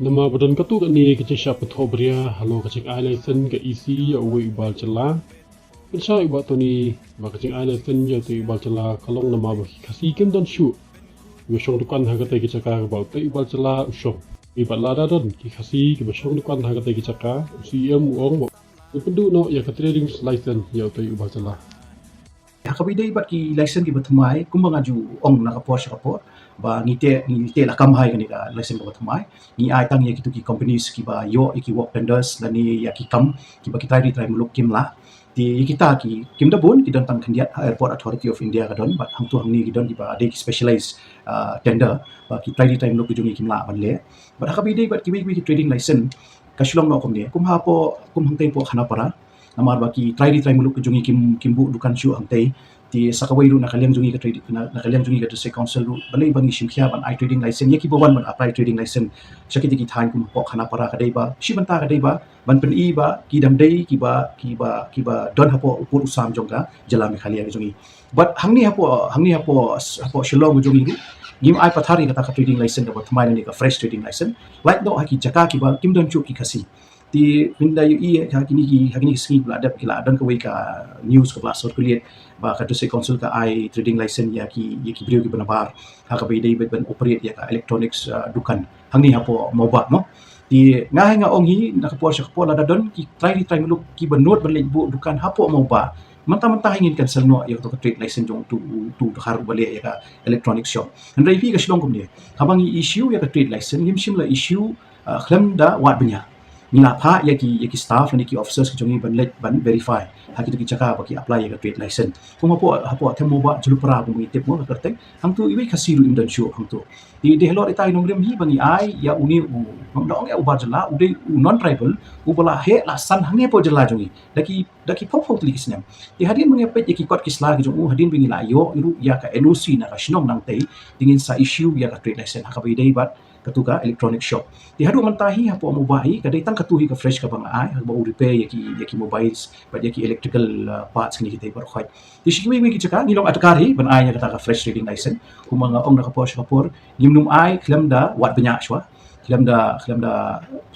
Nama badan katu kan ni kecik siap petobria halo kecik ai license ke isi ya uwe ibal cela. Insya iba tu ni ba kecik ai license ya tu ibal cela kalong nama bagi kasih kem dan syu. Usong dukan harga tegi caka ba tu ibal cela usong. Ibal lada don ki kasih ki usong dukan harga tegi caka UCM uong mo. Ipendu no ya ke trading license ya tu ibal cela. Hakabida ibat ki license ki batamai kumbang aju ong nakapor syakapor ba ngite la kamhai kani ka license ka batamai ni ai tang ya kitu ki companies ki ba yo ki work tenders lani ya ki kam ki ba kita try muluk kim la ti kita ki kim da bun ki don tang khandiat airport authority of India ka don ba hang tu hang ni ki don ki ba ade ki specialized tender ba ki try muluk ki jungi kim la ban le ba hakabida ibat ki trading license ka shulong no kom ni kum ha po kum hang tai po khana para namar baki try muluk ke jungi kimbu dukan syu angtai ti sakawai ru nakaliang jungi ke trading nakaliang jungi ke district council ru balai bangi simkhia ban I trading license ye ki boban ban apply trading license sakiti ki thain kum pok khana para kadai ba shibanta kadai ba ban pen I ba ki dam dai ki ba don hapo upur usam jongka jalami khalia ke jungi but hangni hapo shilong jungi ru gim ai pathari kata ka trading license ka thmai ni ka fresh trading license like do haki jaka ki ba kim don chu ki khasi ti pinda yu I hakini ski bla adap kila dan ka ka news ka bla sor kuliet ba ka to consul ka I trading license ya ki brio ki banabar ha ka dai ben operate ya ka electronics dukan hangni hapo moba mo ti ngai nga ong hi na ka por shak por la don ki try muluk ki benot ben bu dukan hapo moba mentah-mentah ingin cancel no ya to trade license jong tu har balik ya ka electronic shop andai fi ka shilong kum dia habang issue ya ka trade license ngim shim la issue khlam da wat benya nila pha ya ki staff ni ki officers ki jongi ban verify ha ki chaka ba ki apply ya trade license kuma hapo themo ba julupra bu mi tep mo ka karte hang tu iwi khasiru imdan show hang tu di hello ita inong rem hi bangi ai ya uni u dong ya ubar jala ude non tribal u bola he la san hange po jala jongi daki pop tli kisnyam di hadin mengepet ya ki kot kisla ki jong hadin bingi la yo iru ya ka NOC na ka shinong nang tei dingin sa issue ya ka trade license ha ka bi dei bat katuka electronic shop di hadu mantahi hapo mobile kadai tang katuhi ka fresh ka bang ai ba repair ya ki mobiles ba ya ki electrical parts kini kita bar khoi di shikwi wi ki chaka ni long atkar hi ban ai ya kata ka fresh trading license kuma nga ong na kapor nimnum ai khlam da wat banyak shwa khlam da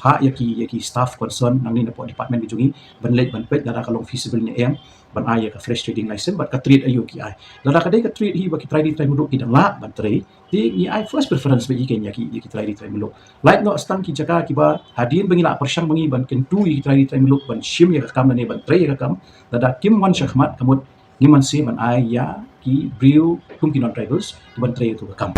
pha ya ki staff concern nang ni na po department ki jungi ban let ban pet da ka long feasible ni em ban ai ya ka fresh trading license but ka trade ayo ki ai da ka dai ka trade hi ba ki try muduk ki dang la ban trade di ni ai first preference bagi ken ya ki try muluk like no stang ki jaka ki ba hadin bangi la persyang bangi ban ken tu ki try muluk ban shim ya ka kam ne ban try ya kam da kim wan shakhmat kamut ngiman si ban ai ya ki brio kum ki non tribals ban try tu ka kam